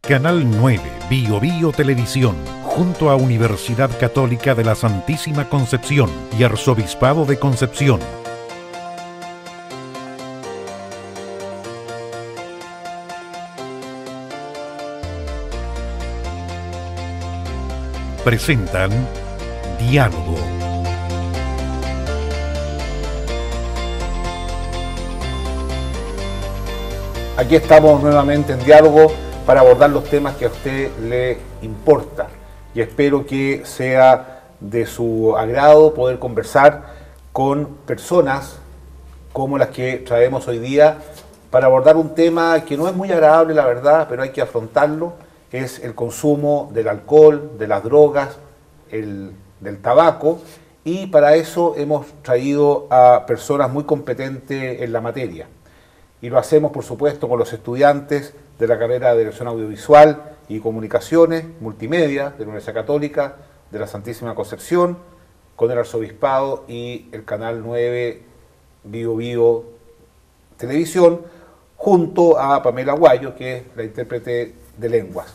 Canal 9 Bio Bio Televisión, junto a Universidad Católica de la Santísima Concepción y Arzobispado de Concepción, presentan Diálogo. Aquí estamos nuevamente en Diálogo para abordar los temas que a usted le importan, y espero que sea de su agrado poder conversar con personas como las que traemos hoy día para abordar un tema que no es muy agradable, la verdad, pero hay que afrontarlo. Es el consumo del alcohol, de las drogas, del tabaco, y para eso hemos traído a personas muy competentes en la materia. Y lo hacemos, por supuesto, con los estudiantes de la carrera de Dirección Audiovisual y Comunicaciones, Multimedia, de la Universidad Católica de la Santísima Concepción, con el Arzobispado y el Canal 9 Bio Bio Televisión, junto a Pamela Guayo, que es la intérprete de lenguas.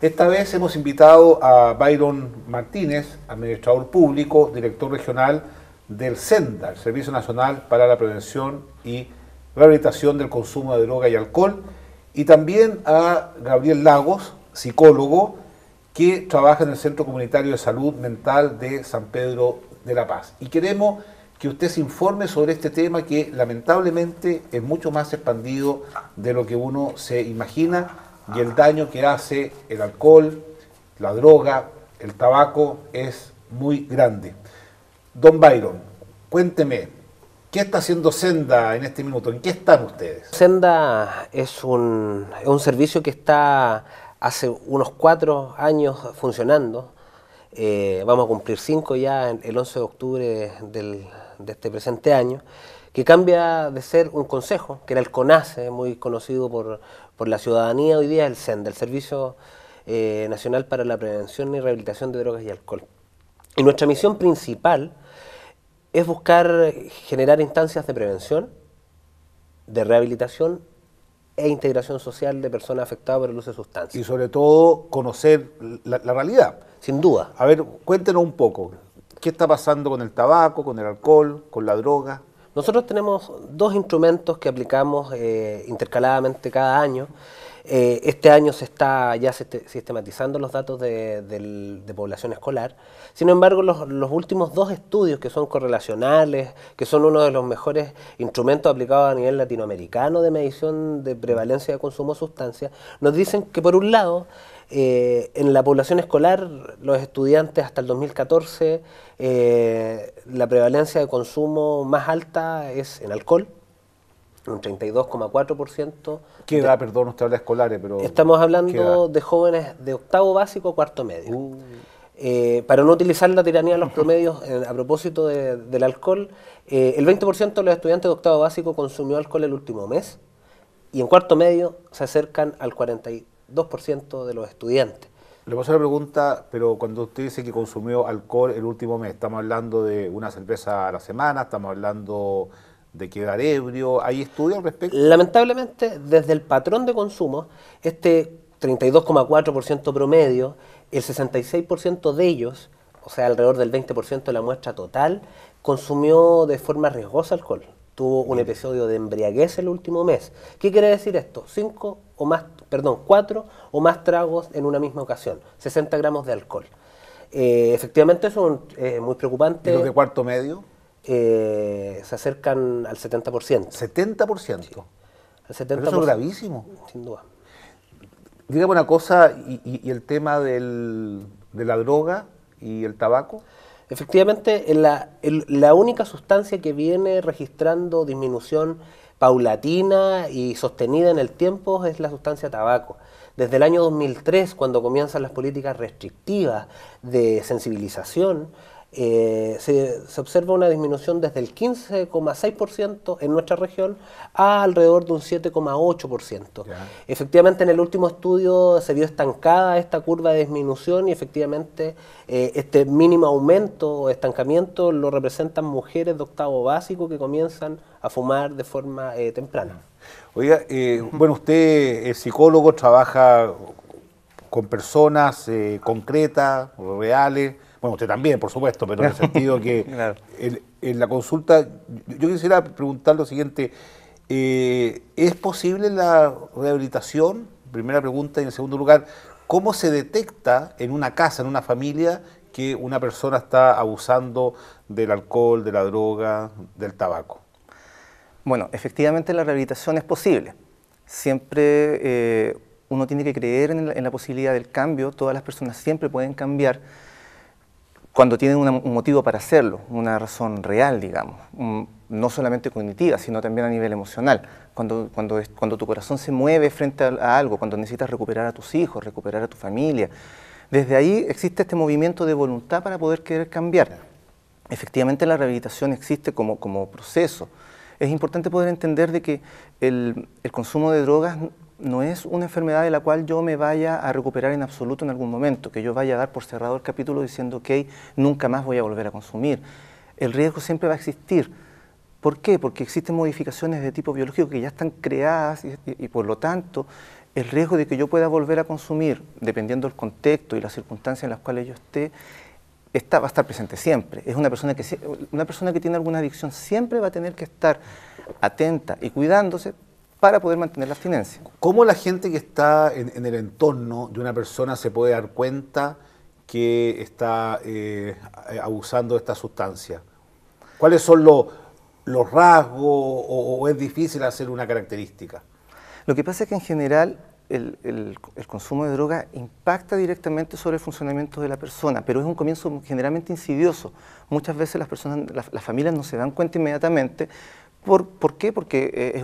Esta vez hemos invitado a Byron Martínez, administrador público, director regional del SENDA, el Servicio Nacional para la Prevención y Rehabilitación del Consumo de Droga y Alcohol, y también a Gabriel Lagos, psicólogo, que trabaja en el Centro Comunitario de Salud Mental de San Pedro de la Paz. Y queremos que usted se informe sobre este tema que lamentablemente es mucho más expandido de lo que uno se imagina, y el daño que hace el alcohol, la droga, el tabaco es muy grande. Don Byron, cuénteme, ¿qué está haciendo Senda en este minuto? ¿En qué están ustedes? Senda es un servicio que está hace unos 4 años funcionando. Vamos a cumplir 5 ya el 11 de octubre de este presente año, que cambia de ser un consejo, que era el CONACE, muy conocido por la ciudadanía, hoy día el SENDA, el Servicio Nacional para la Prevención y Rehabilitación de Drogas y Alcohol. Y nuestra misión principal es buscar generar instancias de prevención, de rehabilitación e integración social de personas afectadas por el uso de sustancias. Y sobre todo conocer la realidad. Sin duda. A ver, cuéntenos un poco, ¿qué está pasando con el tabaco, con el alcohol, con la droga? Nosotros tenemos 2 instrumentos que aplicamos intercaladamente cada año. Este año se está ya sistematizando los datos de población escolar. Sin embargo, los últimos 2 estudios, que son correlacionales, que son uno de los mejores instrumentos aplicados a nivel latinoamericano de medición de prevalencia de consumo de sustancias, nos dicen que, por un lado, en la población escolar, los estudiantes hasta el 2014, la prevalencia de consumo más alta es en alcohol, un 32,4%. ¿Qué edad, perdón, usted habla de escolares? Pero estamos hablando de jóvenes de octavo básico a cuarto medio. Para no utilizar la tiranía de los promedios, a propósito del alcohol, el 20% de los estudiantes de octavo básico consumió alcohol el último mes, y en cuarto medio se acercan al 42% de los estudiantes. Le puedo hacer una pregunta, pero cuando usted dice que consumió alcohol el último mes, ¿estamos hablando de una cerveza a la semana? ¿Estamos hablando de quedar ebrio? ¿Hay estudios al respecto? Lamentablemente, desde el patrón de consumo, este 32,4% promedio, el 66% de ellos, o sea, alrededor del 20% de la muestra total, consumió de forma riesgosa alcohol. Tuvo un episodio de embriaguez el último mes. ¿Qué quiere decir esto? 4 o más tragos en una misma ocasión, 60 gramos de alcohol. Efectivamente eso es muy preocupante. ¿Y los de cuarto medio? Se acercan al 70%. ¿70%? Sí, al 70%. Pero eso es gravísimo. Sin duda. Dígame una cosa, ¿y el tema de la droga y el tabaco? Efectivamente, la única sustancia que viene registrando disminución paulatina y sostenida en el tiempo es la sustancia tabaco. Desde el año 2003, cuando comienzan las políticas restrictivas de sensibilización, se observa una disminución desde el 15,6% en nuestra región a alrededor de un 7,8%. Efectivamente, en el último estudio se vio estancada esta curva de disminución, y efectivamente este mínimo aumento o estancamiento lo representan mujeres de octavo básico que comienzan a fumar de forma temprana. Oiga, bueno, usted es psicólogo, trabaja con personas concretas, reales. Bueno, usted también, por supuesto, pero en el sentido que Claro. en la consulta, yo quisiera preguntar lo siguiente, ¿es posible la rehabilitación? Primera pregunta, y en segundo lugar, ¿cómo se detecta en una casa, en una familia, que una persona está abusando del alcohol, de la droga, del tabaco? Bueno, efectivamente la rehabilitación es posible. Siempre uno tiene que creer en la posibilidad del cambio. Todas las personas siempre pueden cambiar cuando tienen un motivo para hacerlo, una razón real, digamos, no solamente cognitiva, sino también a nivel emocional. Cuando tu corazón se mueve frente a algo, cuando necesitas recuperar a tus hijos, recuperar a tu familia, desde ahí existe este movimiento de voluntad para poder querer cambiar. Efectivamente la rehabilitación existe como proceso. Es importante poder entender de que el consumo de drogas no es una enfermedad de la cual yo me vaya a recuperar en absoluto en algún momento, que yo vaya a dar por cerrado el capítulo diciendo, ok, nunca más voy a volver a consumir. El riesgo siempre va a existir. ¿Por qué? Porque existen modificaciones de tipo biológico que ya están creadas y por lo tanto el riesgo de que yo pueda volver a consumir, dependiendo del contexto y las circunstancias en las cuales yo esté, va a estar presente siempre. Es una persona que tiene alguna adicción siempre va a tener que estar atenta y cuidándose para poder mantener la abstinencia. ¿Cómo la gente que está en el entorno de una persona se puede dar cuenta que está abusando de esta sustancia? ¿Cuáles son los rasgos o es difícil hacer una característica? Lo que pasa es que en general el consumo de droga impacta directamente sobre el funcionamiento de la persona, pero es un comienzo generalmente insidioso. Muchas veces las familias no se dan cuenta inmediatamente. ¿Por qué? Porque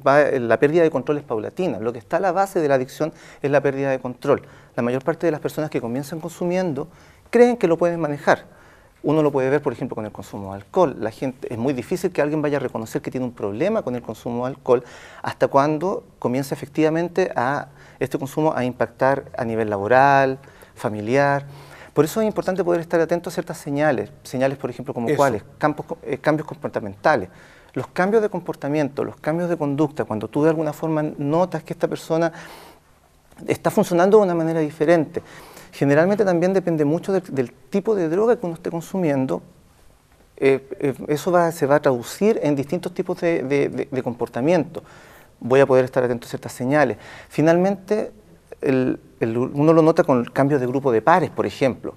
la pérdida de control es paulatina. Lo que está a la base de la adicción es la pérdida de control. La mayor parte de las personas que comienzan consumiendo creen que lo pueden manejar. Uno lo puede ver, por ejemplo, con el consumo de alcohol. Es muy difícil que alguien vaya a reconocer que tiene un problema con el consumo de alcohol hasta cuando comienza efectivamente este consumo a impactar a nivel laboral, familiar. Por eso es importante poder estar atento a ciertas señales, por ejemplo, como cuáles, cambios comportamentales. Los cambios de comportamiento, los cambios de conducta, cuando tú de alguna forma notas que esta persona está funcionando de una manera diferente. Generalmente también depende mucho del tipo de droga que uno esté consumiendo. Eso se va a traducir en distintos tipos de comportamiento. Voy a poder estar atento a ciertas señales. Finalmente, uno lo nota con cambios de grupo de pares, por ejemplo.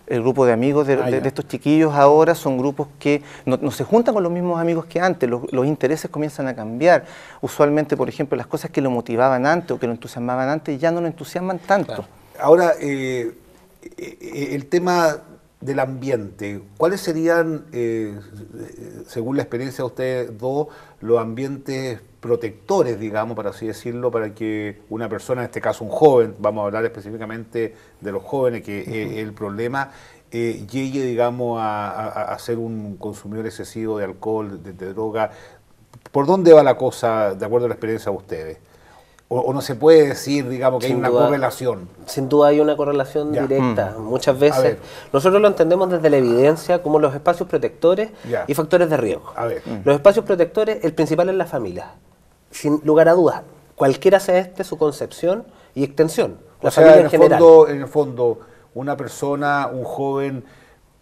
El grupo de amigos de estos chiquillos ahora son grupos que no se juntan con los mismos amigos que antes, los intereses comienzan a cambiar. Usualmente, por ejemplo, las cosas que lo motivaban antes o que lo entusiasmaban antes ya no lo entusiasman tanto. Claro. Ahora, el tema del ambiente, ¿cuáles serían, según la experiencia de ustedes dos, los ambientes protectores, digamos, para así decirlo, para que una persona, en este caso un joven, vamos a hablar específicamente de los jóvenes, que es el problema, llegue, digamos, a ser un consumidor excesivo de alcohol, de droga? ¿Por dónde va la cosa, de acuerdo a la experiencia de ustedes? ¿O no se puede decir, digamos, que hay una correlación? Sin duda hay una correlación directa. Muchas veces nosotros lo entendemos desde la evidencia como los espacios protectores y factores de riesgo. Los espacios protectores, el principal es la familia. Sin lugar a dudas, cualquiera sea su concepción y extensión. La familia en general. En el fondo, una persona, un joven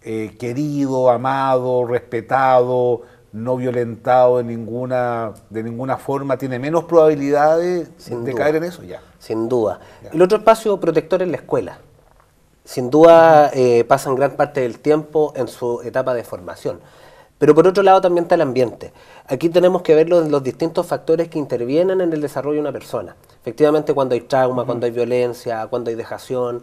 querido, amado, respetado, no violentado de ninguna forma, tiene menos probabilidades de caer en eso. Sin duda. El otro espacio protector es la escuela. Sin duda pasan gran parte del tiempo en su etapa de formación. Pero por otro lado también está el ambiente. Aquí tenemos que ver los distintos factores que intervienen en el desarrollo de una persona. Efectivamente, cuando hay trauma, cuando hay violencia, cuando hay dejación,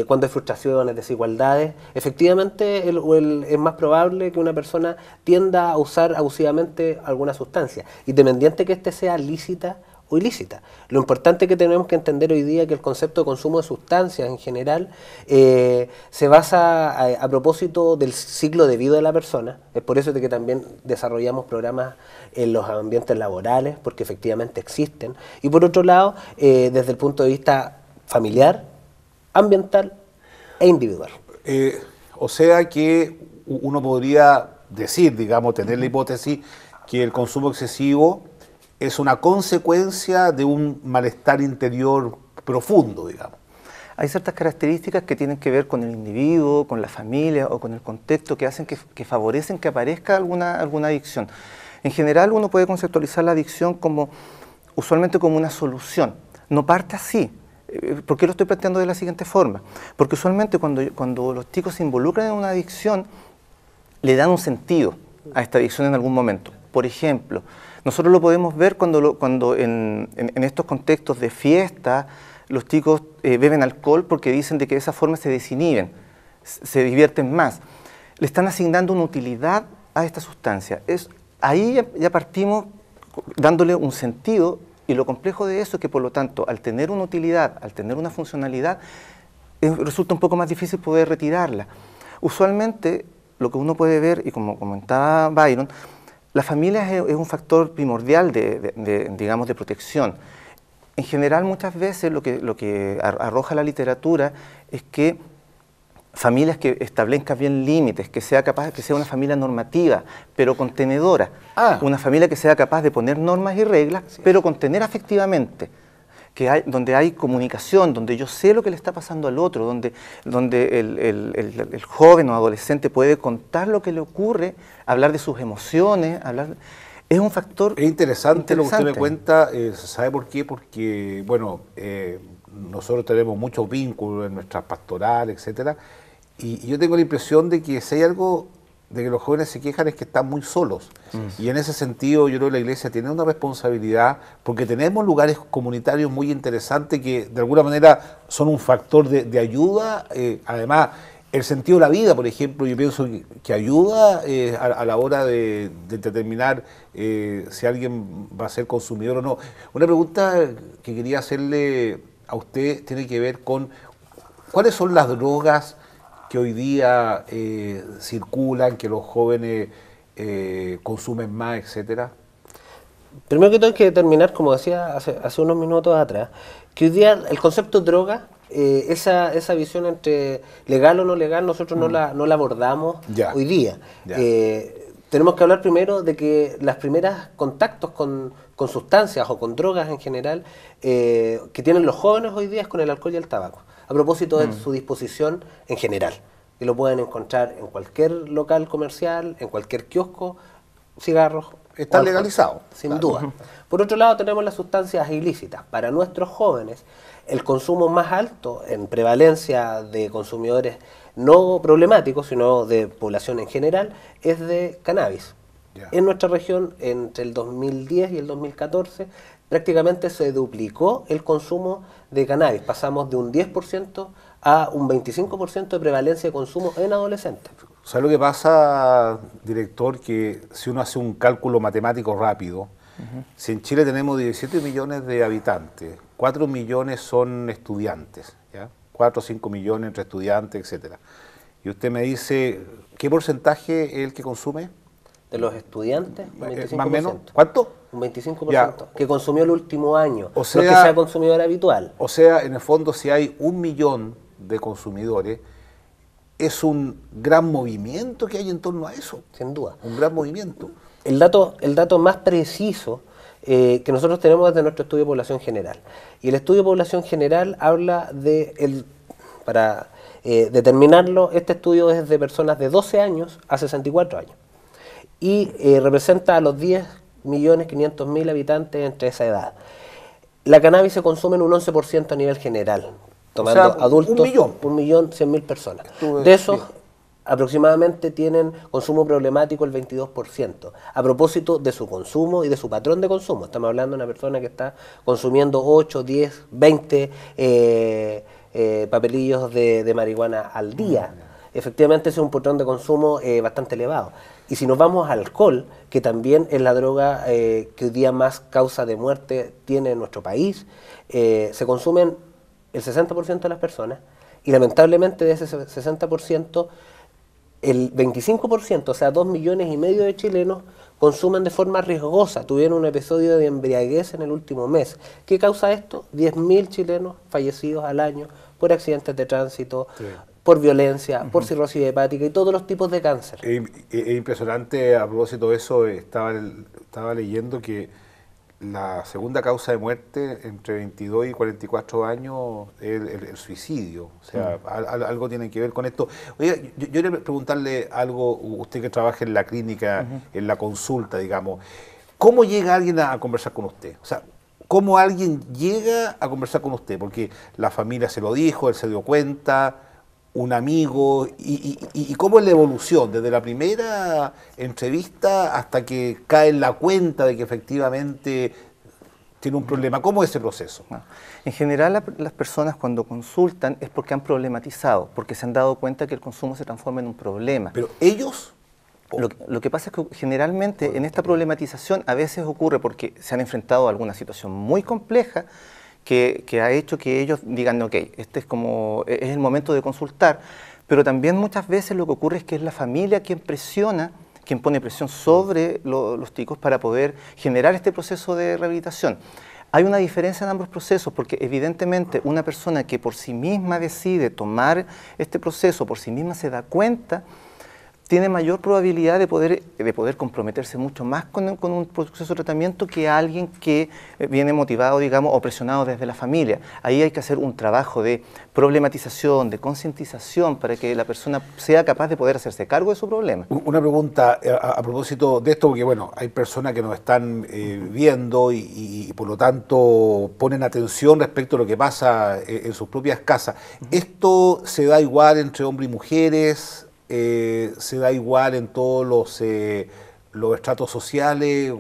cuando hay frustraciones, desigualdades, efectivamente es más probable que una persona tienda a usar abusivamente alguna sustancia, independiente que éste sea lícita o ilícita. Lo importante que tenemos que entender hoy día es que el concepto de consumo de sustancias en general se basa a propósito del ciclo de vida de la persona. Es por eso de que también desarrollamos programas en los ambientes laborales, porque efectivamente existen. Y por otro lado, desde el punto de vista familiar, ambiental e individual. O sea que uno podría decir, digamos, tener la hipótesis que el consumo excesivo es una consecuencia de un malestar interior profundo, digamos. hay ciertas características que tienen que ver con el individuo, con la familia o con el contexto que hacen que favorecen que aparezca alguna adicción. En general uno puede conceptualizar la adicción usualmente como una solución. No parte así. ¿Por qué lo estoy planteando de la siguiente forma? Porque usualmente cuando los chicos se involucran en una adicción, le dan un sentido a esta adicción en algún momento. Por ejemplo, nosotros lo podemos ver cuando en estos contextos de fiesta, los chicos beben alcohol porque dicen de que de esa forma se desinhiben, se divierten más. Le están asignando una utilidad a esta sustancia. Ahí ya partimos dándole un sentido, y lo complejo de eso es que, por lo tanto, al tener una utilidad, al tener una funcionalidad, resulta un poco más difícil poder retirarla. Usualmente, lo que uno puede ver, y como comentaba Byron, la familia es un factor primordial digamos, de protección. En general, muchas veces lo que arroja la literatura es que familias que establezcan bien límites, que sea una familia normativa, pero contenedora. Una familia que sea capaz de poner normas y reglas, pero contener afectivamente. Donde hay comunicación, donde yo sé lo que le está pasando al otro, donde el joven o adolescente puede contar lo que le ocurre, hablar de sus emociones, es un factor interesante lo que usted me cuenta. ¿Sabe por qué? Porque, bueno, nosotros tenemos muchos vínculos en nuestras pastorales, etcétera, y yo tengo la impresión de que si hay algo de que los jóvenes se quejan es que están muy solos. Y en ese sentido yo creo que la Iglesia tiene una responsabilidad, porque tenemos lugares comunitarios muy interesantes que de alguna manera son un factor de ayuda. Además, el sentido de la vida, por ejemplo, yo pienso que ayuda a la hora de determinar si alguien va a ser consumidor o no. Una pregunta que quería hacerle a usted tiene que ver con cuáles son las drogas que hoy día circulan, que los jóvenes consumen más, etcétera. Primero que todo hay que determinar, como decía hace unos minutos atrás, que hoy día el concepto droga, esa visión entre legal o no legal, nosotros no la abordamos hoy día. Tenemos que hablar primero de que los primeros contactos con sustancias o con drogas en general que tienen los jóvenes hoy día es con el alcohol y el tabaco, a propósito de su disposición en general, que lo pueden encontrar en cualquier local comercial, en cualquier kiosco, cigarros. Está legalizado. Sin duda. Por otro lado, tenemos las sustancias ilícitas. Para nuestros jóvenes, el consumo más alto en prevalencia de consumidores no problemáticos, sino de población en general, es de cannabis. En nuestra región, entre el 2010 y el 2014, prácticamente se duplicó el consumo de cannabis. Pasamos de un 10% a un 25% de prevalencia de consumo en adolescentes. ¿Sabe lo que pasa, director? Que si uno hace un cálculo matemático rápido, si en Chile tenemos 17 millones de habitantes, 4 millones son estudiantes, ¿ya? 4 o 5 millones entre estudiantes, etcétera. Y usted me dice, ¿qué porcentaje es el que consume? De los estudiantes, un 25%. ¿Más o menos? ¿Cuánto? Un 25%, ya. Que consumió el último año, o sea, no que sea consumidor habitual. O sea, en el fondo, si hay 1 millón de consumidores, es un gran movimiento que hay en torno a eso. Sin duda. Un gran movimiento. El dato más preciso que nosotros tenemos es de nuestro estudio de población general. Y el estudio de población general habla de, para determinarlo, este estudio es de personas de 12 años a 64 años. Y representa a los 10.500.000 habitantes entre esa edad. La cannabis se consume en un 11% a nivel general, tomando adultos, 1.100.000 personas. De esos, aproximadamente tienen consumo problemático el 22%, a propósito de su consumo y de su patrón de consumo. Estamos hablando de una persona que está consumiendo 8, 10, 20 papelillos de marihuana al día. Efectivamente, ese es un patrón de consumo bastante elevado. Y si nos vamos al alcohol, que también es la droga que hoy día más causa de muerte tiene en nuestro país, se consumen el 60% de las personas, y lamentablemente de ese 60%, el 25%, o sea, 2,5 millones de chilenos, consumen de forma riesgosa, tuvieron un episodio de embriaguez en el último mes. ¿Qué causa esto? 10.000 chilenos fallecidos al año por accidentes de tránsito, por violencia, por cirrosis hepática y todos los tipos de cáncer. Es impresionante, a propósito de eso, estaba leyendo que la segunda causa de muerte entre 22 y 44 años es el suicidio. O sea, algo tiene que ver con esto. Oye, yo quería preguntarle algo, usted que trabaja en la clínica, en la consulta, digamos, ¿cómo llega alguien a conversar con usted? O sea, ¿cómo alguien llega a conversar con usted? Porque la familia se lo dijo, él se dio cuenta, un amigo, y cómo es la evolución, desde la primera entrevista hasta que cae en la cuenta de que efectivamente tiene un problema. ¿Cómo es ese proceso? En general, las personas cuando consultan es porque han problematizado, porque se han dado cuenta que el consumo se transforma en un problema. Pero ellos... Lo que pasa es que generalmente en esta problematización a veces ocurre porque se han enfrentado a alguna situación muy compleja que ha hecho que ellos digan, ok, este es el momento de consultar, pero también muchas veces lo que ocurre es que es la familia quien pone presión sobre los chicos para poder generar este proceso de rehabilitación. Hay una diferencia en ambos procesos porque evidentemente una persona que por sí misma decide tomar este proceso, por sí misma se da cuenta, tiene mayor probabilidad de poder comprometerse mucho más con un proceso de tratamiento que alguien que viene motivado, digamos, o presionado desde la familia. Ahí hay que hacer un trabajo de problematización, de concientización, para que la persona sea capaz de poder hacerse cargo de su problema. Una pregunta a propósito de esto, porque bueno, hay personas que nos están viendo y por lo tanto ponen atención respecto a lo que pasa en sus propias casas. ¿Esto se da igual entre hombres y mujeres? ¿Se da igual en todos los estratos sociales?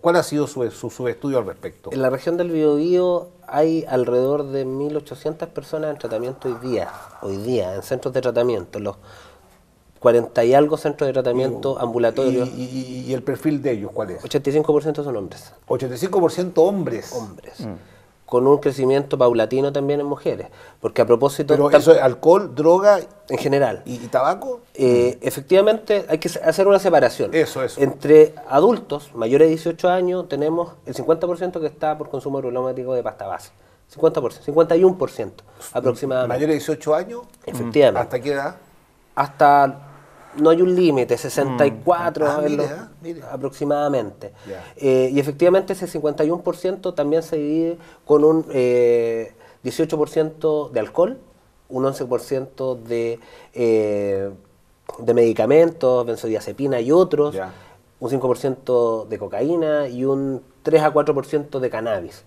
¿Cuál ha sido su estudio al respecto? En la región del Biobío hay alrededor de 1.800 personas en tratamiento hoy día, en centros de tratamiento, los 40 y algo centros de tratamiento ambulatorios. ¿Y el perfil de ellos cuál es? 85% son hombres. 85% hombres. Hombres. Con un crecimiento paulatino también en mujeres. Porque a propósito... ¿Pero eso es alcohol, droga? En general. ¿Y tabaco? Efectivamente hay que hacer una separación. Eso. Entre adultos mayores de 18 años tenemos el 50% que está por consumo problemático de pasta base. 50%, 51% aproximadamente. ¿Mayores de 18 años? Efectivamente. ¿Hasta qué edad? Hasta... No hay un límite, 64 aproximadamente. Y efectivamente ese 51% también se divide con un 18% de alcohol, un 11% de medicamentos, benzodiazepina y otros, un 5% de cocaína y un 3 a 4% de cannabis.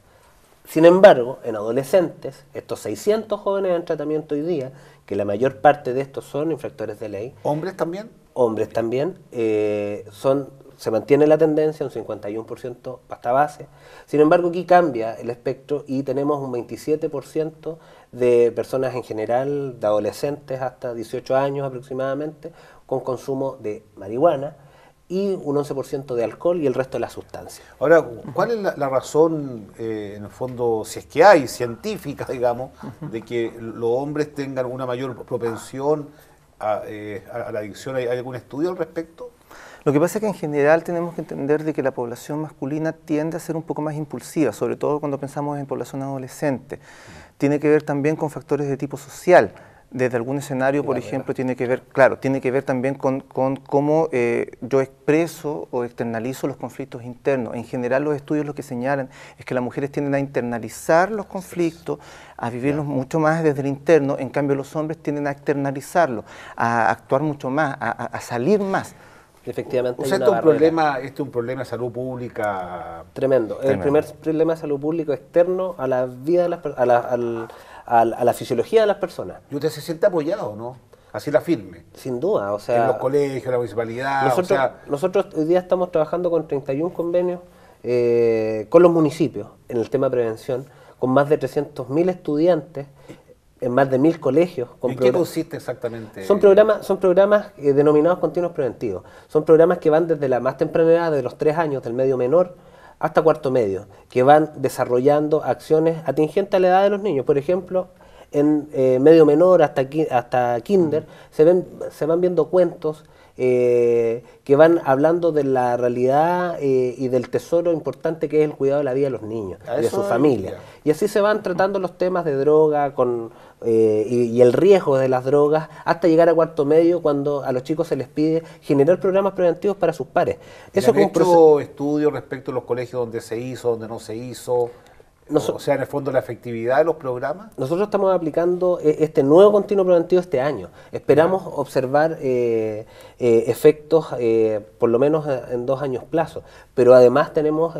Sin embargo, en adolescentes, estos 600 jóvenes en tratamiento hoy día, que la mayor parte de estos son infractores de ley. ¿Hombres también? Hombres también. Se mantiene la tendencia, un 51% pasta base. Sin embargo, aquí cambia el espectro y tenemos un 27% de personas en general, de adolescentes hasta 18 años aproximadamente, con consumo de marihuana, y un 11% de alcohol y el resto de las sustancias. Ahora, ¿cuál es la razón, en el fondo, si es que hay, científica, digamos, de que los hombres tengan una mayor propensión a la adicción? ¿Hay algún estudio al respecto? Lo que pasa es que en general tenemos que entender de que la población masculina tiende a ser un poco más impulsiva, sobre todo cuando pensamos en población adolescente. Tiene que ver también con factores de tipo social. Desde algún escenario, por ejemplo, tiene que ver también con cómo yo expreso o externalizo los conflictos internos. En general, los estudios lo que señalan es que las mujeres tienden a internalizar los conflictos, a vivirlos mucho más desde el interno, en cambio los hombres tienden a externalizarlos, a actuar mucho más, a salir más. Efectivamente. O sea, este es un problema de salud pública tremendo. El primer problema de salud pública externo a la vida de a la fisiología de las personas. Y usted se siente apoyado, ¿no? Así la firme. Sin duda, o sea... En los colegios, en la municipalidad, nosotros hoy día estamos trabajando con 31 convenios con los municipios en el tema de prevención, con más de 300.000 estudiantes, en más de 1.000 colegios. ¿En qué consiste exactamente? Son programas denominados continuos preventivos. Son programas que van desde la más temprana edad, de los 3 años, del medio menor, hasta cuarto medio, que van desarrollando acciones atingentes a la edad de los niños. Por ejemplo, en medio menor hasta kinder, se van viendo cuentos que van hablando de la realidad y del tesoro importante que es el cuidado de la vida de los niños y de su familia. Y así se van tratando los temas de droga y el riesgo de las drogas hasta llegar a cuarto medio, cuando a los chicos se les pide generar programas preventivos para sus pares. Eso ¿Han hecho estudios respecto a los colegios donde se hizo, donde no se hizo? O sea, en el fondo, la efectividad de los programas. Nosotros estamos aplicando este nuevo continuo preventivo este año. Esperamos observar efectos por lo menos en 2 años plazo. Pero además tenemos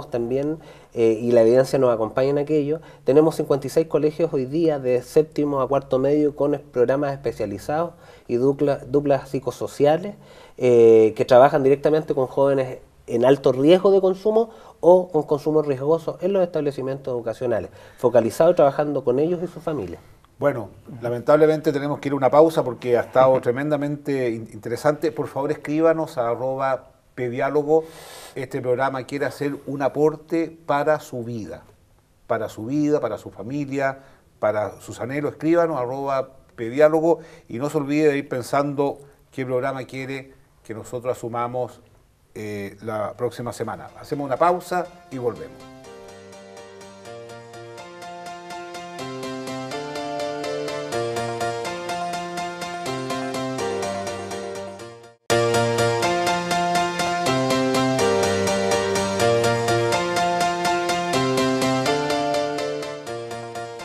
también, y la evidencia nos acompaña en aquello, tenemos 56 colegios hoy día de séptimo a cuarto medio con programas especializados y duplas psicosociales que trabajan directamente con jóvenes en alto riesgo de consumo o con consumo riesgoso en los establecimientos educacionales, focalizado trabajando con ellos y sus familias. Bueno, lamentablemente tenemos que ir a una pausa porque ha estado tremendamente interesante. Por favor, escríbanos a @pediálogo. Este programa quiere hacer un aporte para su vida, para su familia, para sus anhelos. Escríbanos a @pediálogo y no se olvide de ir pensando qué programa quiere que nosotros asumamos la próxima semana. Hacemos una pausa y volvemos.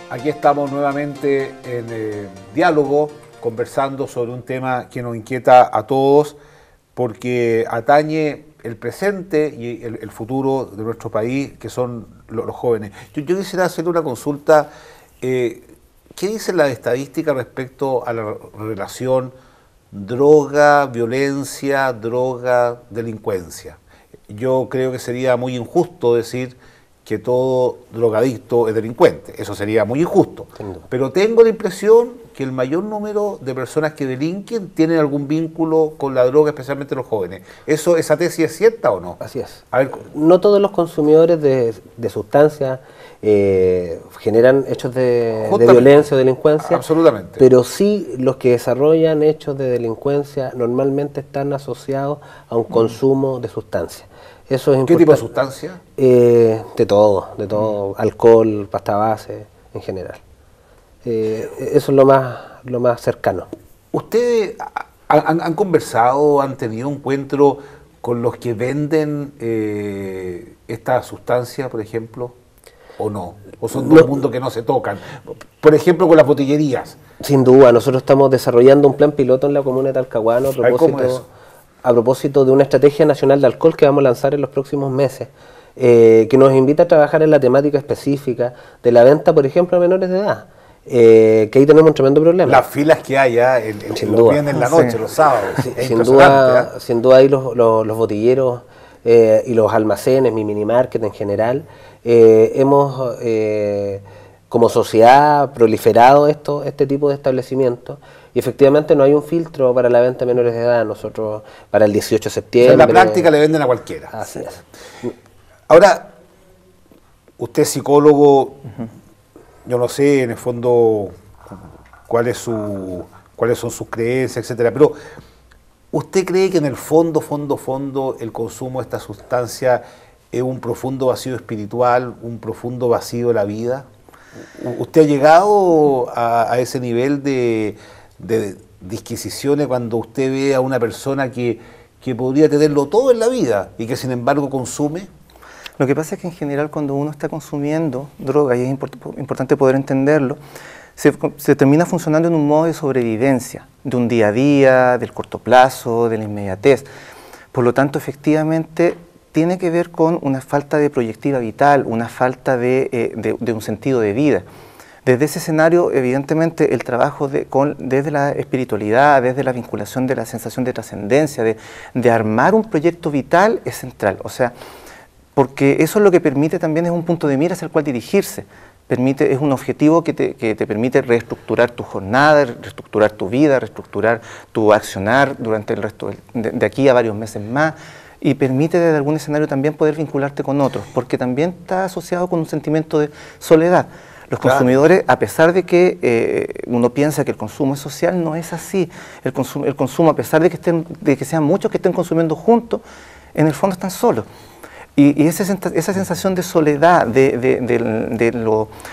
Aquí estamos nuevamente en diálogo, conversando sobre un tema que nos inquieta a todos, porque atañe el presente y el futuro de nuestro país, que son los jóvenes. Yo quisiera hacerle una consulta. ¿Qué dicen las estadísticas respecto a la relación droga, violencia, droga, delincuencia? Yo creo que sería muy injusto decir que todo drogadicto es delincuente. Eso sería muy injusto. Pero tengo la impresión que el mayor número de personas que delinquen tienen algún vínculo con la droga, especialmente los jóvenes. ¿Esa tesis es cierta o no? Así es. A ver, no todos los consumidores de sustancias generan hechos de violencia o delincuencia. Absolutamente. Pero sí los que desarrollan hechos de delincuencia normalmente están asociados a un consumo de sustancias. Eso es importante. ¿Qué tipo de sustancia? De todo, alcohol, pasta base, en general. Eso es lo más cercano. ¿Ustedes han conversado, han tenido encuentro con los que venden esta sustancia, por ejemplo, o no? ¿O son dos mundos que no se tocan? Por ejemplo, con las botillerías. Sin duda, nosotros estamos desarrollando un plan piloto en la comuna de Talcahuano a propósito de una estrategia nacional de alcohol que vamos a lanzar en los próximos meses, que nos invita a trabajar en la temática específica de la venta, por ejemplo, a menores de edad, que ahí tenemos un tremendo problema. Las filas que hay los viernes en la noche, los sábados. Sí, sin duda ahí los botilleros y los almacenes, mi mini market en general, hemos como sociedad proliferado este tipo de establecimientos. Y efectivamente no hay un filtro para la venta a menores de edad. Nosotros, para el 18 de septiembre... O sea, en la práctica le venden a cualquiera. Así es. Ahora, usted es psicólogo, yo no sé, en el fondo, cuáles son sus creencias, etcétera, pero ¿usted cree que en el fondo, el consumo de esta sustancia es un profundo vacío espiritual, un profundo vacío de la vida? ¿Usted ha llegado a ese nivel de disquisiciones cuando usted ve a una persona que podría tenerlo todo en la vida y que sin embargo consume? Lo que pasa es que en general cuando uno está consumiendo droga, y es importante poder entenderlo, se termina funcionando en un modo de sobrevivencia, de un día a día, del corto plazo, de la inmediatez. Por lo tanto, efectivamente, tiene que ver con una falta de proyectiva vital, una falta de un sentido de vida. Desde ese escenario, evidentemente, el trabajo desde la espiritualidad, desde la vinculación de la sensación de trascendencia, de armar un proyecto vital es central. O sea, porque eso es lo que permite también, es un punto de mira hacia el cual dirigirse. Es un objetivo que te permite reestructurar tu jornada, reestructurar tu vida, reestructurar tu accionar durante el resto de aquí a varios meses más. Y permite desde algún escenario también poder vincularte con otros, porque también está asociado con un sentimiento de soledad. Los consumidores, a pesar de que uno piensa que el consumo es social, no es así. El consumo, a pesar de que sean muchos que estén consumiendo juntos, en el fondo están solos. Y esa sensación de soledad, de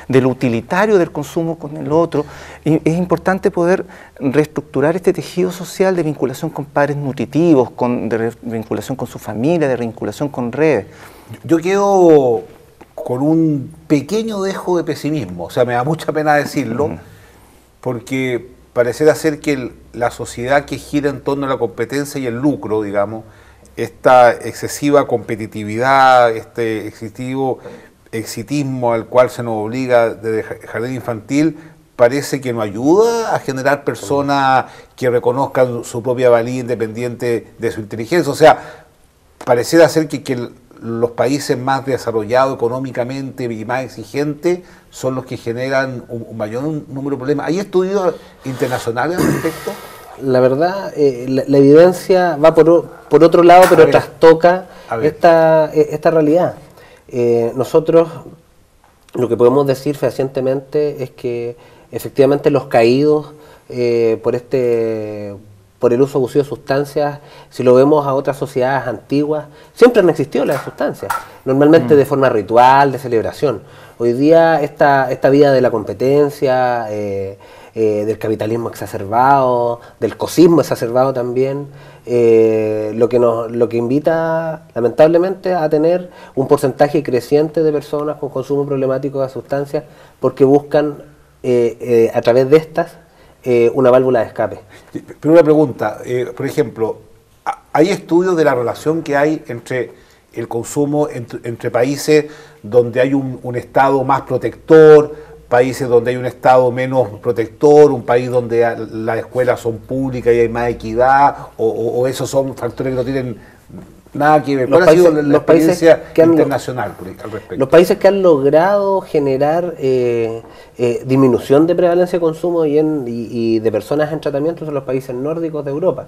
lo utilitario del consumo con el otro, es importante poder reestructurar este tejido social de vinculación con padres nutritivos, de vinculación con su familia, de vinculación con redes. Yo quedo con un pequeño dejo de pesimismo, o sea, me da mucha pena decirlo, porque pareciera ser que la sociedad que gira en torno a la competencia y el lucro, digamos, esta excesiva competitividad, este excesivo exitismo al cual se nos obliga desde jardín infantil, parece que nos ayuda a generar personas que reconozcan su propia valía independiente de su inteligencia. O sea, pareciera ser que los países más desarrollados económicamente y más exigentes son los que generan un mayor número de problemas. ¿Hay estudios internacionales al respecto? La verdad, la evidencia va por otro lado, pero trastoca esta realidad. Nosotros lo que podemos decir fehacientemente es que efectivamente los caídos por el uso abusivo de sustancias, si lo vemos a otras sociedades antiguas, siempre han existido las sustancias, normalmente de forma ritual, de celebración. Hoy día esta vida de la competencia, del capitalismo exacerbado, del cosismo exacerbado también, lo que invita lamentablemente a tener un porcentaje creciente de personas con consumo problemático de sustancias porque buscan a través de estas una válvula de escape. Pero una pregunta, por ejemplo, ¿hay estudios de la relación que hay entre el consumo entre países donde hay un Estado más protector, países donde hay un Estado menos protector, un país donde las escuelas son públicas y hay más equidad, o esos son factores que no tienen nada que ver? ¿Cuál ha sido la experiencia internacional al respecto? Los países que han logrado generar disminución de prevalencia de consumo y de personas en tratamiento son los países nórdicos de Europa.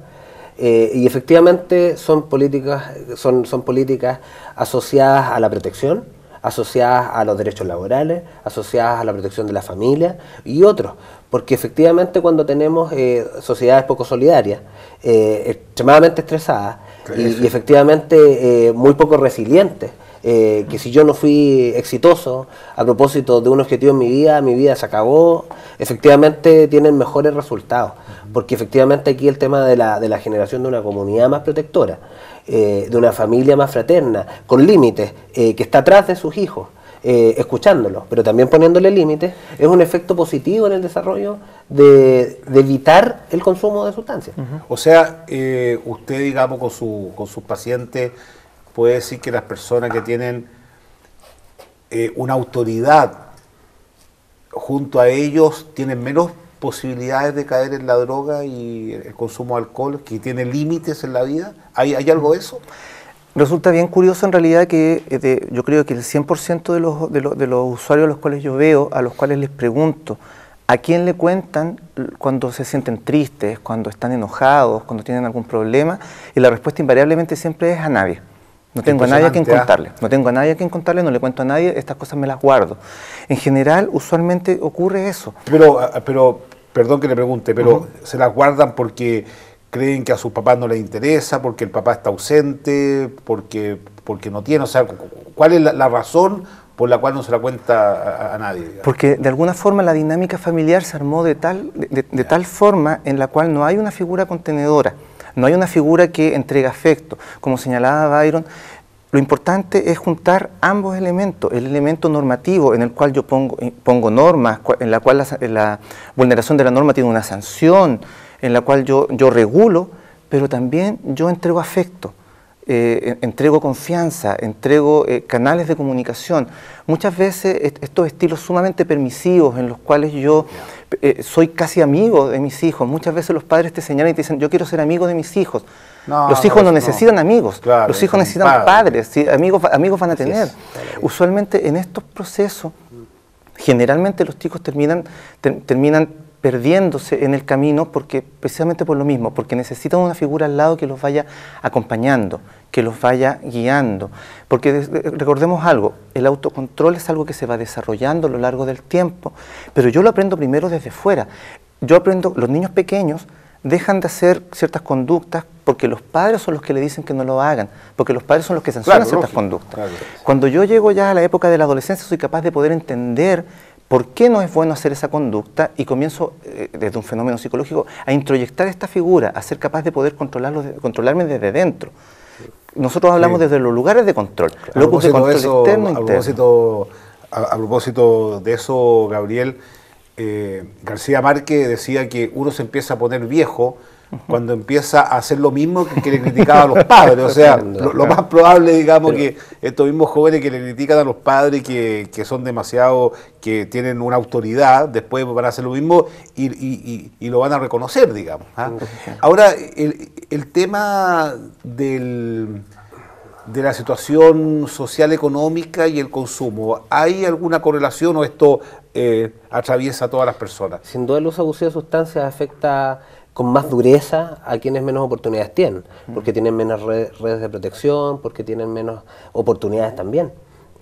Y efectivamente son políticas asociadas a la protección, asociadas a los derechos laborales, asociadas a la protección de la familia y otros, porque efectivamente cuando tenemos sociedades poco solidarias, extremadamente estresadas y efectivamente muy poco resilientes, que si yo no fui exitoso a propósito de un objetivo en mi vida se acabó, efectivamente tienen mejores resultados, porque efectivamente aquí el tema de la generación de una comunidad más protectora, de una familia más fraterna, con límites, que está atrás de sus hijos, escuchándolos, pero también poniéndole límites, es un efecto positivo en el desarrollo de evitar el consumo de sustancias. O sea, usted, digamos, con sus pacientes, puede decir que las personas que tienen una autoridad junto a ellos tienen menos posibilidades de caer en la droga y el consumo de alcohol, que tiene límites en la vida. ¿Hay algo de eso? Resulta bien curioso en realidad que yo creo que el 100% de los usuarios a los cuales yo veo, a los cuales les pregunto, ¿a quién le cuentan cuando se sienten tristes, cuando están enojados, cuando tienen algún problema? Y la respuesta invariablemente siempre es a nadie. No tengo a nadie a quien contarle. No tengo a nadie a quien contarle, no le cuento a nadie, estas cosas me las guardo. En general, usualmente ocurre eso. Pero perdón que le pregunte, pero ¿se las guardan porque creen que a sus papás no les interesa, porque el papá está ausente, porque no tiene? O sea, ¿cuál es la razón por la cual no se la cuenta a nadie? Digamos? Porque de alguna forma la dinámica familiar se armó de tal forma en la cual no hay una figura contenedora. No hay una figura que entregue afecto. Como señalaba Byron, lo importante es juntar ambos elementos, el elemento normativo en el cual yo pongo normas, en la cual la vulneración de la norma tiene una sanción, en la cual yo regulo, pero también yo entrego afecto, entrego confianza, entrego canales de comunicación. Muchas veces estos estilos sumamente permisivos en los cuales yo soy casi amigo de mis hijos, muchas veces los padres te señalan y te dicen, yo quiero ser amigo de mis hijos. Los hijos no necesitan amigos, claro, los hijos necesitan padres, ¿sí? amigos van a tener. Usualmente en estos procesos, generalmente los chicos terminan perdiéndose en el camino precisamente por lo mismo, porque necesitan una figura al lado que los vaya acompañando, que los vaya guiando. Porque recordemos algo, el autocontrol es algo que se va desarrollando a lo largo del tiempo, pero yo lo aprendo primero desde fuera. Yo aprendo, los niños pequeños dejan de hacer ciertas conductas porque los padres son los que le dicen que no lo hagan, porque los padres son los que sancionan ciertas conductas. Claro. Cuando yo llego ya a la época de la adolescencia, soy capaz de poder entender por qué no es bueno hacer esa conducta y comienzo, desde un fenómeno psicológico, a introyectar esta figura, a ser capaz de poder controlarme desde dentro. Nosotros hablamos desde los lugares de control, locus de control externo e interno. A propósito de eso, Gabriel, García Márquez decía que uno se empieza a poner viejo cuando empieza a hacer lo mismo que le criticaba a los padres. O sea, lo más probable, digamos, que estos mismos jóvenes que le critican a los padres que son demasiado, que tienen una autoridad, después van a hacer lo mismo y lo van a reconocer, digamos. Ahora, el tema de la situación social económica y el consumo, ¿hay alguna correlación o esto atraviesa a todas las personas? Sin duda el uso abusivo de sustancias afecta con más dureza a quienes menos oportunidades tienen, porque tienen menos redes de protección, porque tienen menos oportunidades también.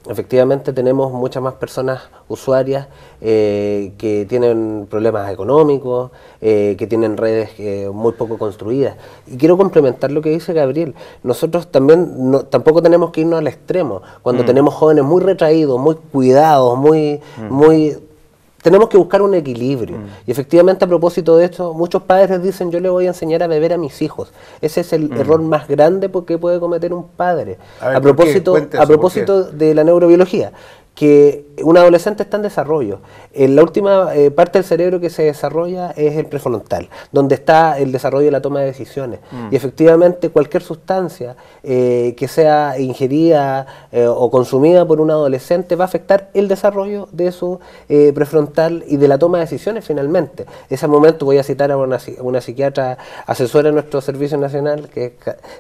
Efectivamente tenemos muchas más personas usuarias que tienen problemas económicos, que tienen redes muy poco construidas. Y quiero complementar lo que dice Gabriel. Nosotros también tampoco tenemos que irnos al extremo. Cuando tenemos jóvenes muy retraídos, muy cuidados, tenemos que buscar un equilibrio. Y efectivamente, a propósito de esto, muchos padres dicen: yo le voy a enseñar a beber a mis hijos. Ese es el error más grande que puede cometer un padre. A propósito de la neurobiología, que un adolescente está en desarrollo. La última parte del cerebro que se desarrolla es el prefrontal, donde está el desarrollo de la toma de decisiones. Y efectivamente cualquier sustancia que sea ingerida o consumida por un adolescente va a afectar el desarrollo de su prefrontal y de la toma de decisiones finalmente. Ese momento voy a citar a una psiquiatra asesora de nuestro Servicio Nacional, que es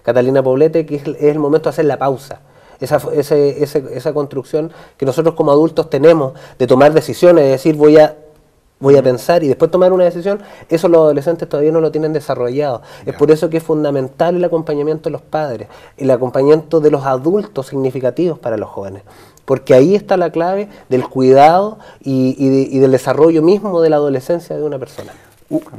Catalina Poblete, que es el momento de hacer la pausa. Esa construcción que nosotros como adultos tenemos de tomar decisiones, de decir voy a pensar y después tomar una decisión, eso los adolescentes todavía no lo tienen desarrollado. Es por eso que es fundamental el acompañamiento de los padres, el acompañamiento de los adultos significativos para los jóvenes, porque ahí está la clave del cuidado y del desarrollo mismo de la adolescencia de una persona.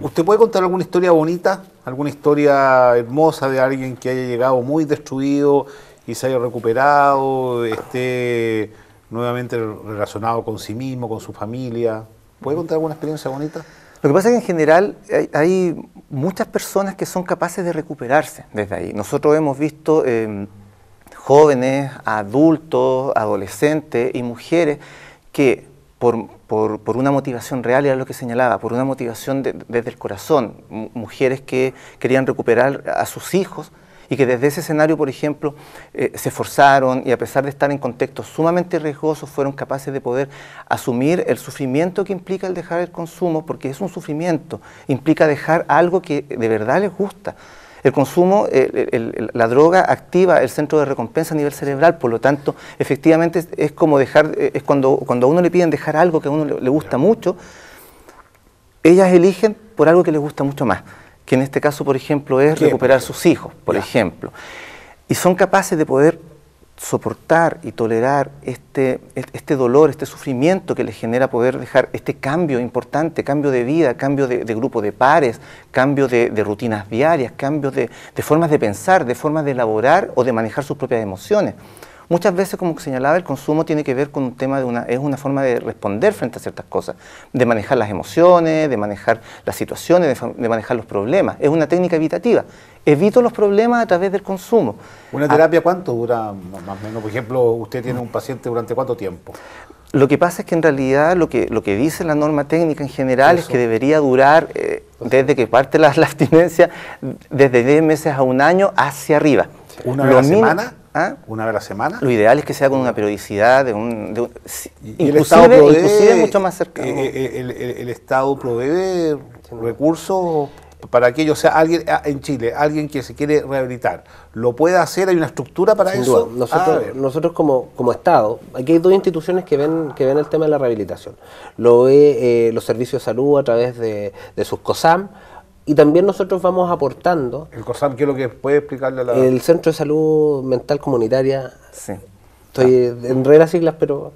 ¿Usted puede contar alguna historia bonita, alguna historia hermosa de alguien que haya llegado muy destruido y se haya recuperado, esté nuevamente relacionado con sí mismo, con su familia? ¿Puede contar alguna experiencia bonita? Lo que pasa es que en general hay muchas personas que son capaces de recuperarse desde ahí. Nosotros hemos visto jóvenes, adultos, adolescentes y mujeres que por una motivación real, era lo que señalaba, por una motivación desde el corazón, mujeres que querían recuperar a sus hijos, y que desde ese escenario, por ejemplo, se esforzaron y a pesar de estar en contextos sumamente riesgosos, fueron capaces de poder asumir el sufrimiento que implica el dejar el consumo, porque es un sufrimiento, implica dejar algo que de verdad les gusta. El consumo, la droga activa el centro de recompensa a nivel cerebral, por lo tanto, efectivamente es como dejar, es cuando a uno le piden dejar algo que a uno le gusta mucho, ellas eligen por algo que les gusta mucho más, que en este caso, por ejemplo, es recuperar sus hijos, por ejemplo. Y son capaces de poder soportar y tolerar este dolor, este sufrimiento que les genera poder dejar este cambio importante, cambio de vida, cambio de grupo de pares, cambio de rutinas diarias, cambio de formas de pensar, de formas de elaborar o de manejar sus propias emociones. Muchas veces, como señalaba, el consumo tiene que ver con un tema es una forma de responder frente a ciertas cosas, de manejar las emociones, de manejar las situaciones, de manejar los problemas. Es una técnica evitativa. Evito los problemas a través del consumo. ¿Una terapia cuánto dura más o menos? Por ejemplo, usted tiene un paciente durante ¿cuánto tiempo? Lo que pasa es que en realidad lo que dice la norma técnica en general es que debería durar desde que parte la abstinencia, desde 10 meses a un año hacia arriba. ¿Una vez a la semana? ¿Una vez a la semana? Lo ideal es que sea con una periodicidad inclusive mucho más cercano. ¿El Estado provee recursos para aquello, o sea, alguien en Chile, alguien que se quiere rehabilitar, ¿lo puede hacer? ¿Hay una estructura para Sin eso? duda. Nosotros como Estado, aquí hay dos instituciones que ven el tema de la rehabilitación. Lo ve los servicios de salud a través de sus COSAM, y también nosotros vamos aportando. ¿El COSAM qué es lo que puede explicarle a la...? El Centro de Salud Mental Comunitaria. Sí. Estoy en las siglas, pero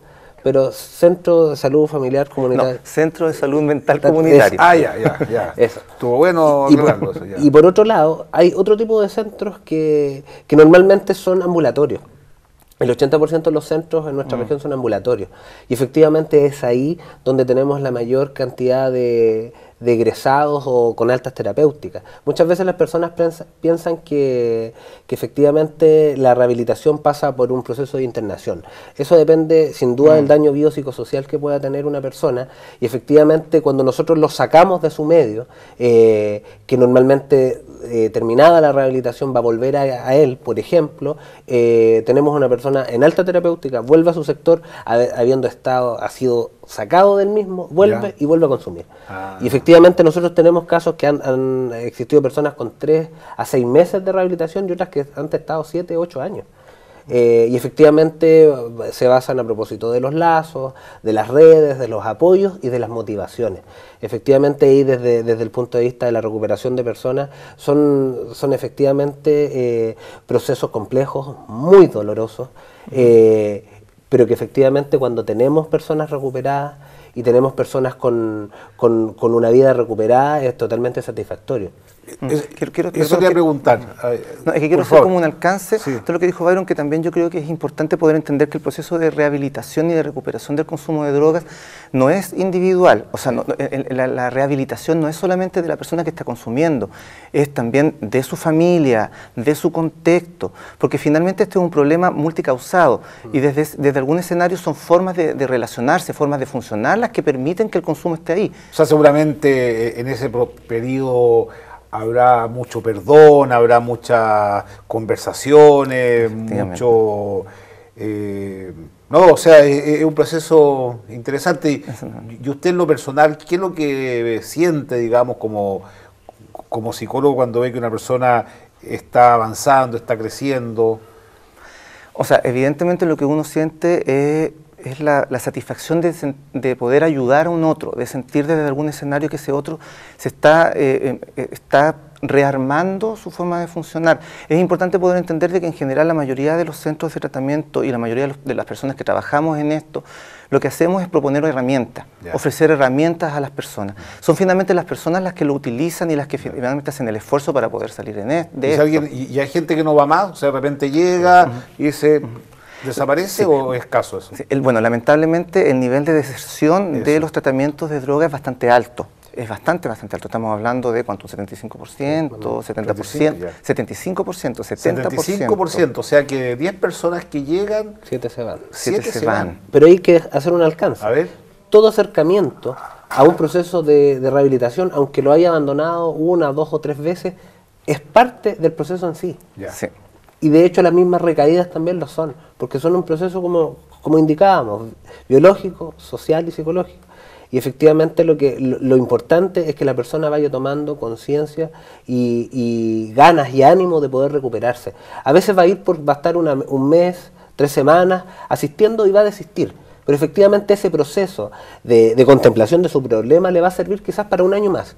Centro de Salud Familiar Comunitaria. No, Centro de Salud Mental Comunitaria. Ya. Eso. Estuvo bueno aclararlo eso, ya. Y por otro lado, hay otro tipo de centros que normalmente son ambulatorios. El 80% de los centros en nuestra región son ambulatorios. Y efectivamente es ahí donde tenemos la mayor cantidad de egresados o con altas terapéuticas. Muchas veces las personas piensan que efectivamente la rehabilitación pasa por un proceso de internación. Eso depende sin duda del daño biopsicosocial que pueda tener una persona, y efectivamente cuando nosotros lo sacamos de su medio, que normalmente terminada la rehabilitación va a volver a él, por ejemplo, tenemos una persona en alta terapéutica, vuelve a su sector, ha sido sacado del mismo, vuelve y vuelve a consumir. Y efectivamente nosotros tenemos casos que han existido personas con 3 a 6 meses de rehabilitación y otras que han estado 7, 8 años. Y efectivamente se basan a propósito de los lazos, de las redes, de los apoyos y de las motivaciones. Efectivamente ahí desde el punto de vista de la recuperación de personas son efectivamente procesos complejos, muy dolorosos, pero que efectivamente cuando tenemos personas recuperadas y tenemos personas con una vida recuperada es totalmente satisfactorio. Eso quería preguntar. No, es que quiero hacer como un alcance de lo que dijo Byron, que también yo creo que es importante poder entender que el proceso de rehabilitación y de recuperación del consumo de drogas no es individual. O sea, la rehabilitación no es solamente de la persona que está consumiendo, es también de su familia, de su contexto, porque finalmente este es un problema multicausado y desde algún escenario son formas de relacionarse, formas de funcionar las que permiten que el consumo esté ahí. O sea, seguramente en ese periodo habrá mucho perdón, habrá muchas conversaciones, mucho... no, o sea, es un proceso interesante. Y usted en lo personal, ¿qué es lo que siente, digamos, como psicólogo cuando ve que una persona está avanzando, está creciendo? O sea, evidentemente lo que uno siente es la satisfacción de poder ayudar a un otro, de sentir desde algún escenario que ese otro se está rearmando su forma de funcionar. Es importante poder entender de que en general la mayoría de los centros de tratamiento y la mayoría de las personas que trabajamos en esto, lo que hacemos es proponer herramientas, ofrecer herramientas a las personas. Son finalmente las personas las que lo utilizan y las que finalmente hacen el esfuerzo para poder salir de esto. ¿Y hay gente que no va más? O sea, de repente llega y se... ¿Desaparece o es escaso eso? Sí, bueno, lamentablemente el nivel de deserción de los tratamientos de droga es bastante alto. Es bastante alto. Estamos hablando de ¿cuánto? 75%, 70%, 75%, 70%. 75%, o sea que de 10 personas que llegan, 7 se van. 7 se van. Pero hay que hacer un alcance. A ver. Todo acercamiento a un proceso de rehabilitación, aunque lo haya abandonado 1, 2 o 3 veces, es parte del proceso en sí. Sí. Y de hecho las mismas recaídas también lo son, porque son un proceso como indicábamos, biológico, social y psicológico. Y efectivamente lo importante es que la persona vaya tomando conciencia y ganas y ánimo de poder recuperarse. A veces va a estar un mes, 3 semanas asistiendo y va a desistir. Pero efectivamente ese proceso de contemplación de su problema le va a servir quizás para un año más.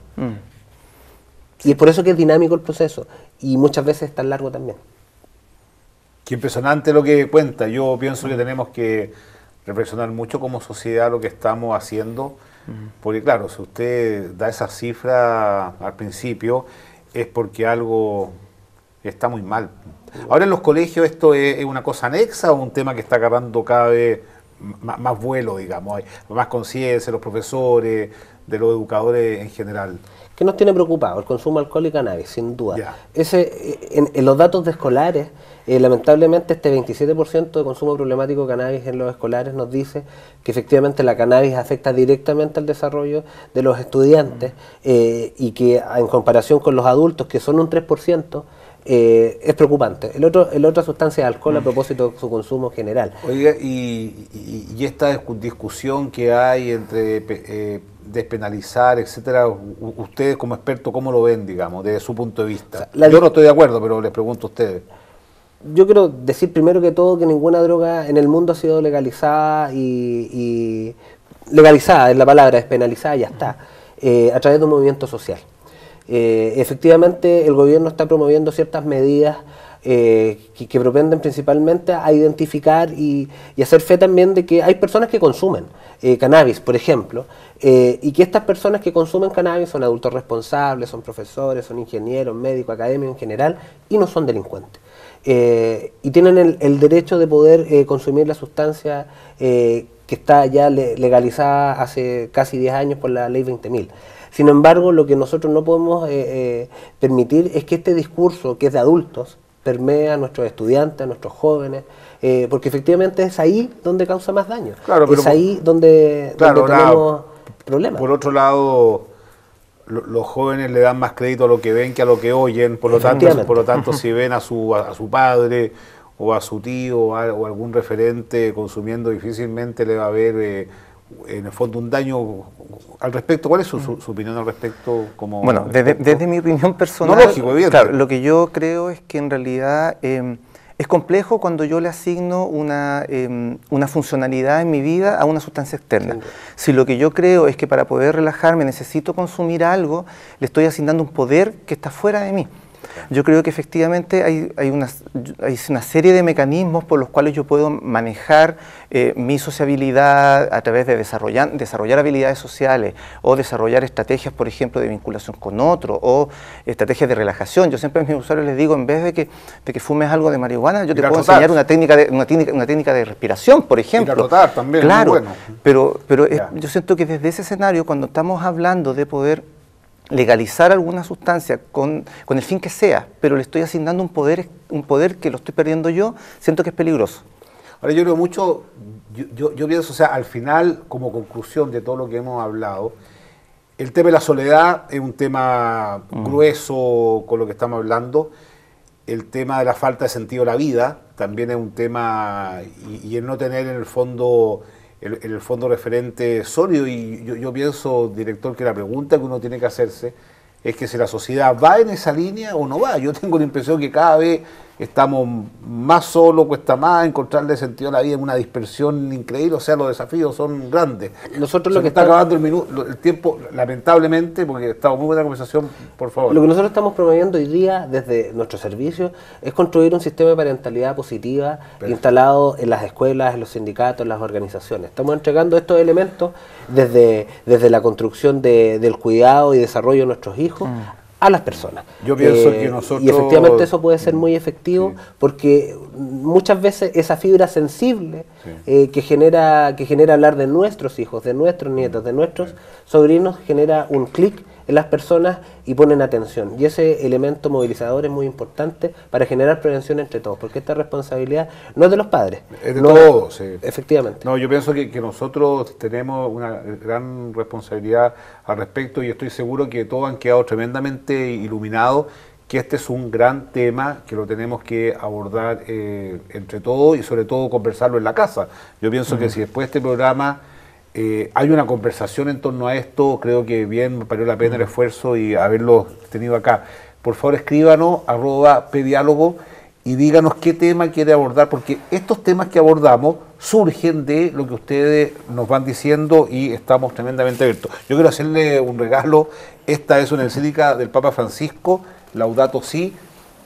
Y es por eso que es dinámico el proceso y muchas veces es tan largo también. Qué impresionante lo que cuenta. Yo pienso que tenemos que reflexionar mucho como sociedad lo que estamos haciendo, porque claro, si usted da esa cifra al principio es porque algo está muy mal. Ahora en los colegios esto es una cosa anexa o un tema que está agarrando cada vez más vuelo, digamos, hay más conciencia, los profesores, de los educadores en general. ¿Qué nos tiene preocupado? El consumo de alcohol y cannabis, sin duda. En los datos de escolares, lamentablemente este 27% de consumo problemático de cannabis en los escolares nos dice que efectivamente la cannabis afecta directamente al desarrollo de los estudiantes y que en comparación con los adultos, que son un 3%, es preocupante. El otra sustancia es alcohol a propósito de su consumo general. Oiga, y esta discusión que hay entre despenalizar, etcétera, ustedes como expertos, ¿cómo lo ven, digamos, desde su punto de vista? O sea, yo no estoy de acuerdo, pero les pregunto a ustedes. Yo quiero decir primero que todo que ninguna droga en el mundo ha sido legalizada y legalizada es la palabra, despenalizada, ya está, a través de un movimiento social. Efectivamente, el gobierno está promoviendo ciertas medidas que propenden principalmente a identificar y hacer fe también de que hay personas que consumen cannabis, por ejemplo, y que estas personas que consumen cannabis son adultos responsables, son profesores, son ingenieros, médicos, académicos en general, y no son delincuentes. Y tienen el derecho de poder consumir la sustancia que está ya legalizada hace casi 10 años por la ley 20.000. Sin embargo, lo que nosotros no podemos permitir es que este discurso, que es de adultos, permea a nuestros estudiantes, a nuestros jóvenes, porque efectivamente es ahí donde causa más daño. Claro, es ahí donde tenemos problemas. Por otro lado, los jóvenes le dan más crédito a lo que ven que a lo que oyen, por lo tanto si ven a su padre o a su tío o algún referente consumiendo, difícilmente le va a haber en el fondo un daño al respecto. ¿Cuál es su opinión al respecto? Bueno, desde mi opinión personal, no, lógico, claro, lo que yo creo es que en realidad es complejo cuando yo le asigno una funcionalidad en mi vida a una sustancia externa. Sí. Si lo que yo creo es que para poder relajarme necesito consumir algo, le estoy asignando un poder que está fuera de mí. Yo creo que efectivamente hay una serie de mecanismos por los cuales yo puedo manejar mi sociabilidad a través de desarrollar habilidades sociales o desarrollar estrategias, por ejemplo, de vinculación con otro o estrategias de relajación. Yo siempre a mis usuarios les digo, en vez de que fumes algo de marihuana, yo te puedo enseñar una técnica de respiración, por ejemplo. Ir a trotar también, claro, muy bueno. Pero yo siento que desde ese escenario, cuando estamos hablando de poder legalizar alguna sustancia con el fin que sea, pero le estoy asignando un poder que lo estoy perdiendo yo, siento que es peligroso. Ahora yo creo mucho, yo pienso, o sea, al final, como conclusión de todo lo que hemos hablado, el tema de la soledad es un tema grueso con lo que estamos hablando, el tema de la falta de sentido de la vida también es un tema, y el no tener en el fondo referente sólido, y yo pienso, director, que la pregunta que uno tiene que hacerse es que si la sociedad va en esa línea o no va. Yo tengo la impresión que cada vez estamos más solos, cuesta más encontrarle sentido a la vida en una dispersión increíble, o sea, los desafíos son grandes. Nosotros lo que está acabando el tiempo, lamentablemente, porque estamos muy buena conversación, por favor. Lo que nosotros estamos promoviendo hoy día desde nuestro servicio es construir un sistema de parentalidad positiva instalado en las escuelas, en los sindicatos, en las organizaciones. Estamos entregando estos elementos desde la construcción del cuidado y desarrollo de nuestros hijos a las personas. Yo pienso que nosotros... Y efectivamente eso puede ser muy efectivo, porque muchas veces esa fibra sensible que genera hablar de nuestros hijos, de nuestros nietos, de nuestros sobrinos, genera un clic en las personas y ponen atención. Y ese elemento movilizador es muy importante para generar prevención entre todos, porque esta responsabilidad no es de los padres. Es de todos, sí. Efectivamente. No, yo pienso que nosotros tenemos una gran responsabilidad al respecto, y estoy seguro que todos han quedado tremendamente iluminados, que este es un gran tema que lo tenemos que abordar entre todos y sobre todo conversarlo en la casa. Yo pienso que si después de este programa hay una conversación en torno a esto, creo que bien valió la pena el esfuerzo y haberlo tenido acá. Por favor, escríbanos @pdiálogo y díganos qué tema quiere abordar, porque estos temas que abordamos surgen de lo que ustedes nos van diciendo y estamos tremendamente abiertos. Yo quiero hacerle un regalo. Esta es una encíclica del Papa Francisco, Laudato Si.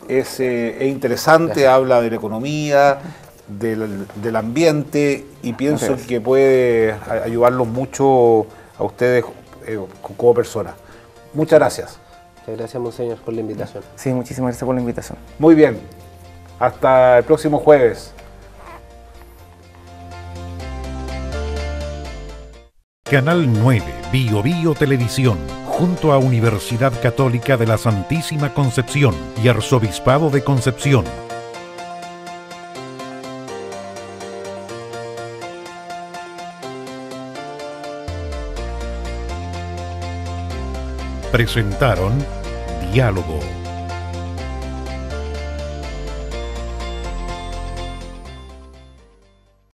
Es interesante, habla de la economía, del ambiente, y pienso que puede ayudarlos mucho a ustedes como personas. Muchas gracias. Gracias, monseñor, por la invitación. Sí, muchísimas gracias por la invitación. Muy bien. Hasta el próximo jueves. Canal 9, Bio Bio Televisión, junto a Universidad Católica de la Santísima Concepción y Arzobispado de Concepción. Presentaron Diálogo.